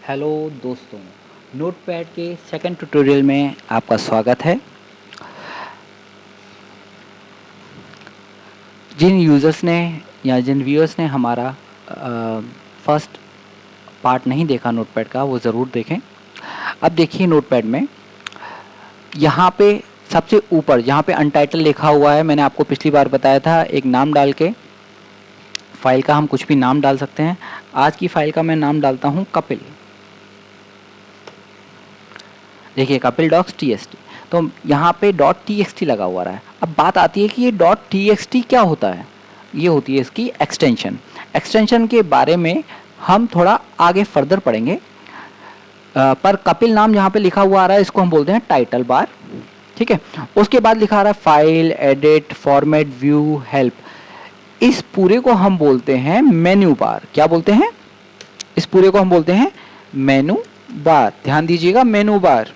Hello दोस्तों, notepad के second tutorial में आपका स्वागत है। जिन यूज़र्स ने या जिन व्यूअर्स ने हमारा फर्स्ट पार्ट नहीं देखा नोटपैड का, वो ज़रूर देखें। अब देखिए नोटपैड में यहाँ पे सबसे ऊपर जहाँ पे अनटाइटल लिखा हुआ है, मैंने आपको पिछली बार बताया था एक नाम डाल के फाइल का हम कुछ भी नाम डाल सकते हैं। आज की फाइल का मैं नाम डालता हूँ कपिल। देखिए कपिल डॉक्स टीएक्सटी, तो यहाँ पे डॉट टीएक्सटी लगा हुआ रहा है। अब बात आती है कि ये डॉट टीएक्सटी क्या होता है। ये होती है इसकी एक्सटेंशन। एक्सटेंशन के बारे में हम थोड़ा आगे फर्दर पढ़ेंगे। पर कपिल नाम यहाँ पे लिखा हुआ आ रहा है, इसको हम बोलते हैं टाइटल बार। ठीक है, उसके बाद लिखा आ रहा है file, edit, format, view, help. इस पूरे को हम बोलते हैं मेन्यू बार। क्या बोलते हैं? इस पूरे को हम बोलते हैं मेनू बार। ध्यान दीजिएगा, मेनू बार।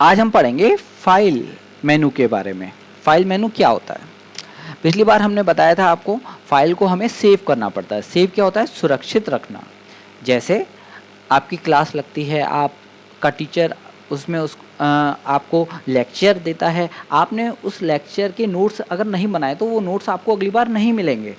आज हम पढ़ेंगे फाइल मेनू के बारे में। फाइल मेनू क्या होता है? पिछली बार हमने बताया था आपको, फाइल को हमें सेव करना पड़ता है। सेव क्या होता है? सुरक्षित रखना। जैसे आपकी क्लास लगती है, आपका टीचर उसमें आपको लेक्चर देता है, आपने उस लेक्चर के नोट्स अगर नहीं बनाए तो वो नोट्स आपको अगली बार नहीं मिलेंगे।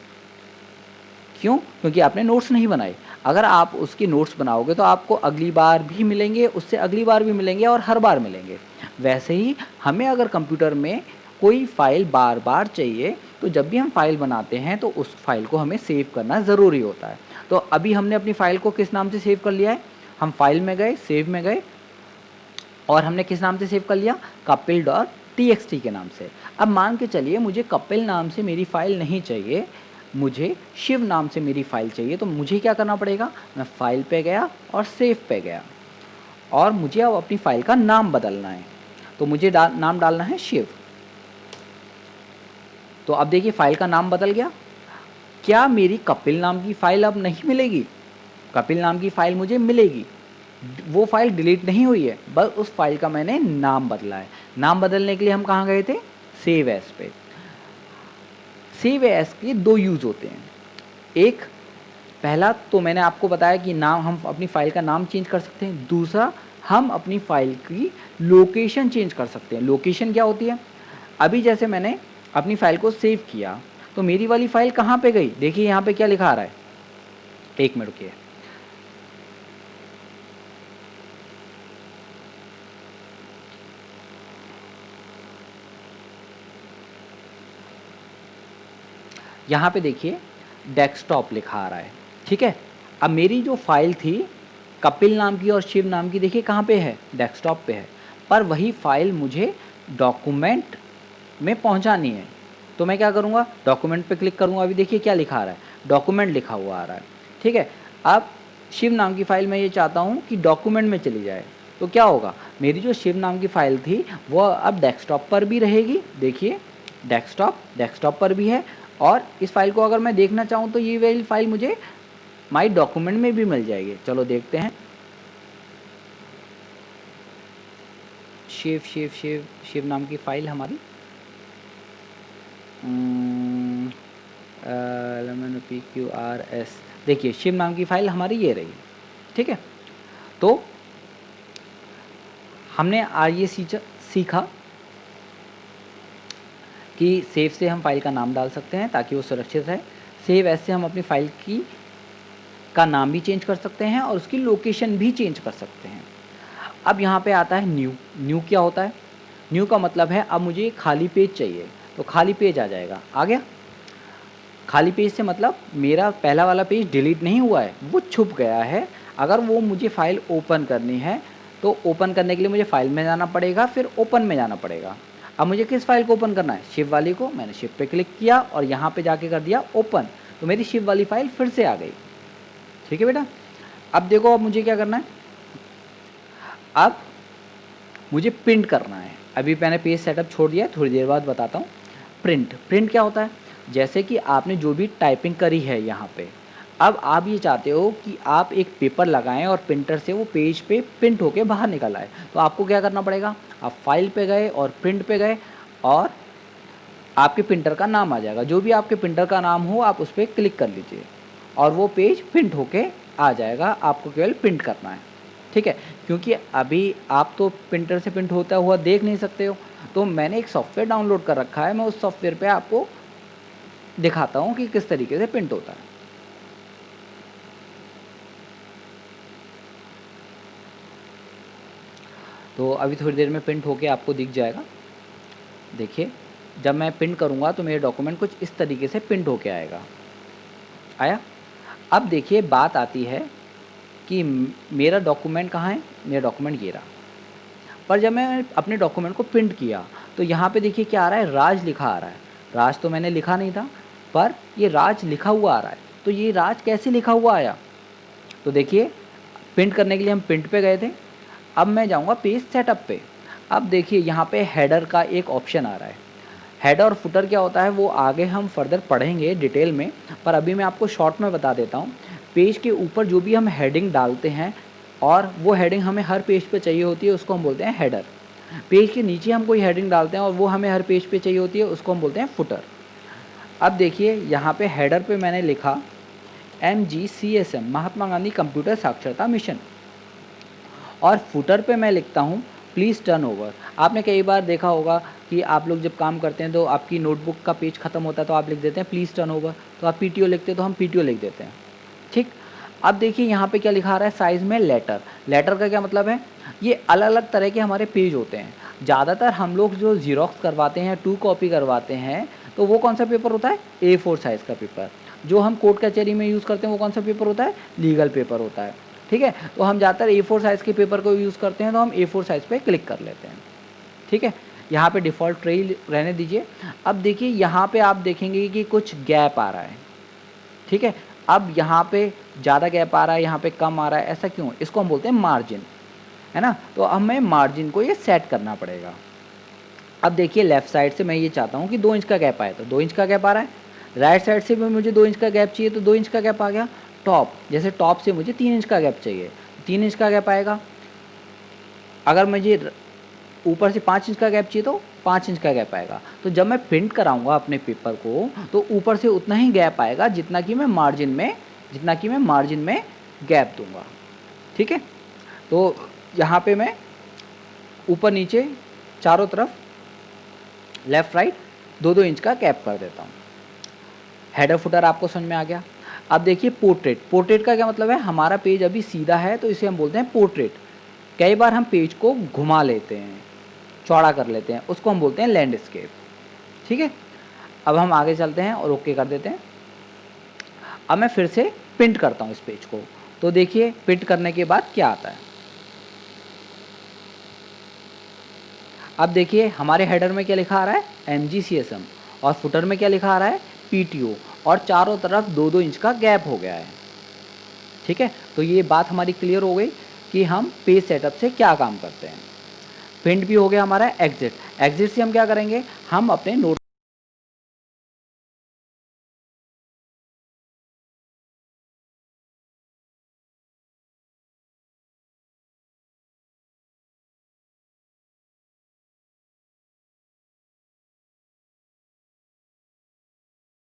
क्यों? क्योंकि आपने नोट्स नहीं बनाए। अगर आप उसकी नोट्स बनाओगे तो आपको अगली बार भी मिलेंगे, उससे अगली बार भी मिलेंगे और हर बार मिलेंगे। वैसे ही हमें अगर कंप्यूटर में कोई फाइल बार बार चाहिए तो जब भी हम फाइल बनाते हैं तो उस फाइल को हमें सेव करना ज़रूरी होता है। तो अभी हमने अपनी फाइल को किस नाम से सेव कर लिया है? हम फाइल में गए, सेव में गए और हमने किस नाम से सेव कर लिया? कपिल डॉट टीएक्सटी के नाम से। अब मान के चलिए मुझे कपिल नाम से मेरी फाइल नहीं चाहिए, मुझे शिव नाम से मेरी फाइल चाहिए। तो मुझे क्या करना पड़ेगा? मैं फाइल पे गया और सेव पे गया और मुझे अब अपनी फाइल का नाम बदलना है। तो मुझे नाम डालना है शिव। तो अब देखिए फाइल का नाम बदल गया। क्या मेरी कपिल नाम की फाइल अब नहीं मिलेगी? कपिल नाम की फाइल मुझे मिलेगी। वो फाइल डिलीट नहीं हुई है, बस उस फाइल का मैंने नाम बदला है। नाम बदलने के लिए हम कहाँ गए थे? सेव एज पे। सेव एज के दो यूज़ होते हैं। एक, पहला तो मैंने आपको बताया कि नाम, हम अपनी फाइल का नाम चेंज कर सकते हैं। दूसरा, हम अपनी फाइल की लोकेशन चेंज कर सकते हैं। लोकेशन क्या होती है? अभी जैसे मैंने अपनी फाइल को सेव किया तो मेरी वाली फाइल कहाँ पे गई? देखिए यहाँ पे क्या लिखा आ रहा है, एक मिनट रुकिए। यहाँ पे देखिए डेस्कटॉप लिखा आ रहा है। ठीक है, अब मेरी जो फाइल थी कपिल नाम की और शिव नाम की, देखिए कहाँ पे है? डेस्कटॉप पे है। पर वही फाइल मुझे डॉक्यूमेंट में पहुँचानी है। तो मैं क्या करूँगा? डॉक्यूमेंट पे क्लिक करूँगा। अभी देखिए क्या लिखा आ रहा है, डॉक्यूमेंट लिखा हुआ आ रहा है। ठीक है, अब शिव नाम की फ़ाइल मैं ये चाहता हूँ कि डॉक्यूमेंट में चली जाए। तो क्या होगा? मेरी जो शिव नाम की फ़ाइल थी वो अब डेस्कटॉप पर भी रहेगी। देखिए डेस्कटॉप पर भी है और इस फाइल को अगर मैं देखना चाहूँ तो ये वाली फाइल मुझे माई डॉक्यूमेंट में भी मिल जाएगी। चलो देखते हैं। शिव नाम की फ़ाइल हमारी PQRS, देखिए शिव नाम की फ़ाइल हमारी ये रही। ठीक है, तो हमने आज ये सीखा कि सेव से हम फाइल का नाम डाल सकते हैं ताकि वो सुरक्षित रहे। सेव एज से हम अपनी फाइल का नाम भी चेंज कर सकते हैं और उसकी लोकेशन भी चेंज कर सकते हैं। अब यहाँ पे आता है न्यू। न्यू क्या होता है? न्यू का मतलब है अब मुझे खाली पेज चाहिए, तो खाली पेज आ जाएगा। आ गया? खाली पेज से मतलब मेरा पहला वाला पेज डिलीट नहीं हुआ है, वो छुप गया है। अगर वो मुझे फ़ाइल ओपन करनी है तो ओपन करने के लिए मुझे फ़ाइल में जाना पड़ेगा, फिर ओपन में जाना पड़ेगा। अब मुझे किस फाइल को ओपन करना है? शिव वाली को। मैंने शिव पे क्लिक किया और यहाँ पे जाके कर दिया ओपन, तो मेरी शिव वाली फाइल फिर से आ गई। ठीक है बेटा, अब देखो अब मुझे क्या करना है? अब मुझे प्रिंट करना है। अभी मैंने पेज सेटअप छोड़ दिया है, थोड़ी देर बाद बताता हूँ। प्रिंट क्या होता है? जैसे कि आपने जो भी टाइपिंग करी है यहाँ पे, अब आप ये चाहते हो कि आप एक पेपर लगाएं और प्रिंटर से वो पेज पे प्रिंट होके बाहर निकल आए, तो आपको क्या करना पड़ेगा? आप फाइल पे गए और प्रिंट पे गए और आपके प्रिंटर का नाम आ जाएगा। जो भी आपके प्रिंटर का नाम हो आप उस पर क्लिक कर लीजिए और वो पेज प्रिंट होके आ जाएगा, आपको केवल प्रिंट करना है। ठीक है, क्योंकि अभी आप तो प्रिंटर से प्रिंट होता हुआ देख नहीं सकते हो, तो मैंने एक सॉफ्टवेयर डाउनलोड कर रखा है, मैं उस सॉफ्टवेयर पे आपको दिखाता हूँ कि किस तरीके से प्रिंट होता है। तो अभी थोड़ी देर में प्रिंट होके आपको दिख जाएगा। देखिए, जब मैं प्रिंट करूँगा तो मेरे डॉक्यूमेंट कुछ इस तरीके से प्रिंट होके आएगा। आया? अब देखिए बात आती है कि मेरा डॉक्यूमेंट कहाँ है? मेरा डॉक्यूमेंट ये रहा। पर जब मैं अपने डॉक्यूमेंट को प्रिंट किया तो यहाँ पे देखिए क्या आ रहा है, राज लिखा आ रहा है। राज तो मैंने लिखा नहीं था, पर ये राज लिखा हुआ आ रहा है। तो ये राज कैसे लिखा हुआ आया? तो देखिए, प्रिंट करने के लिए हम प्रिंट पे गए थे। अब मैं जाऊँगा पेज सेटअप पे। अब देखिए यहाँ पे हेडर का एक ऑप्शन आ रहा है। हेडर और फुटर क्या होता है वो आगे हम फर्दर पढ़ेंगे डिटेल में, पर अभी मैं आपको शॉर्ट में बता देता हूँ। पेज के ऊपर जो भी हम हेडिंग डालते हैं और वो हेडिंग हमें हर पेज पे चाहिए होती है, उसको हम बोलते हैं हेडर। पेज के नीचे हम कोई हेडिंग डालते हैं और वो हमें हर पेज पे चाहिए होती है, उसको हम बोलते हैं फुटर। अब देखिए यहाँ पे हेडर पे मैंने लिखा MGCSM, महात्मा गांधी कंप्यूटर साक्षरता मिशन, और फुटर पे मैं लिखता हूँ प्लीज़ टर्न ओवर। आपने कई बार देखा होगा कि आप लोग जब काम करते हैं तो आपकी नोटबुक का पेज खत्म होता है तो आप लिख देते हैं प्लीज़ टर्न ओवर, तो आप PTO लिखते हैं तो हम PTO लिख देते हैं। ठीक, अब देखिए यहाँ पे क्या लिखा आ रहा है साइज़ में लेटर। लेटर का क्या मतलब है? ये अलग अलग तरह के हमारे पेज होते हैं। ज़्यादातर हम लोग जो ज़ीरॉक्स करवाते हैं, 2 कॉपी करवाते हैं, तो वो कौन सा पेपर होता है? A4 साइज़ का पेपर। जो हम कोर्ट कचहरी में यूज़ करते हैं वो कौन सा पेपर होता है? लीगल पेपर होता है। ठीक है, तो हम ज़्यादातर A4 साइज़ के पेपर को यूज़ करते हैं, तो हम A4 साइज़ पे क्लिक कर लेते हैं। ठीक है, यहाँ पे डिफ़ॉल्ट ट्रेल रहने दीजिए। अब देखिए यहाँ पे आप देखेंगे कि कुछ गैप आ रहा है। ठीक है, अब यहाँ पे ज़्यादा गैप आ रहा है, यहाँ पे कम आ रहा है, ऐसा क्यों? इसको हम बोलते हैं मार्जिन, है ना? तो हमें मार्जिन को ये सेट करना पड़ेगा। अब देखिए लेफ़्ट साइड से मैं ये चाहता हूँ कि 2 इंच का गैप आए, तो 2 इंच का गैप आ रहा है। राइट साइड से भी मुझे 2 इंच का गैप चाहिए, तो 2 इंच का गैप आ गया। टॉप, जैसे टॉप से मुझे 3 इंच का गैप चाहिए, 3 इंच का गैप आएगा। अगर मुझे ऊपर से 5 इंच का गैप चाहिए तो 5 इंच का गैप आएगा। तो जब मैं प्रिंट कराऊंगा अपने पेपर को तो ऊपर से उतना ही गैप आएगा जितना कि मैं मार्जिन में गैप दूंगा। ठीक है, तो यहाँ पे मैं ऊपर नीचे चारों तरफ लेफ़्ट राइट 2-2 इंच का गैप कर देता हूँ। हेडर फुटर आपको समझ में आ गया। अब देखिए पोर्ट्रेट। पोर्ट्रेट का क्या मतलब है? हमारा पेज अभी सीधा है तो इसे हम बोलते हैं पोर्ट्रेट। कई बार हम पेज को घुमा लेते हैं, चौड़ा कर लेते हैं, उसको हम बोलते हैं लैंडस्केप। ठीक है, अब हम आगे चलते हैं और ओके कर देते हैं। अब मैं फिर से प्रिंट करता हूँ इस पेज को, तो देखिए प्रिंट करने के बाद क्या आता है। अब देखिए हमारे हेडर में क्या लिखा आ रहा है? MGCSM, और फुटर में क्या लिखा आ रहा है? PTO, और चारों तरफ 2-2 इंच का गैप हो गया है। ठीक है, तो ये बात हमारी क्लियर हो गई कि हम पेज सेटअप से क्या काम करते हैं। प्रिंट भी हो गया हमारा। एग्जिट से हम क्या करेंगे? हम अपने नोट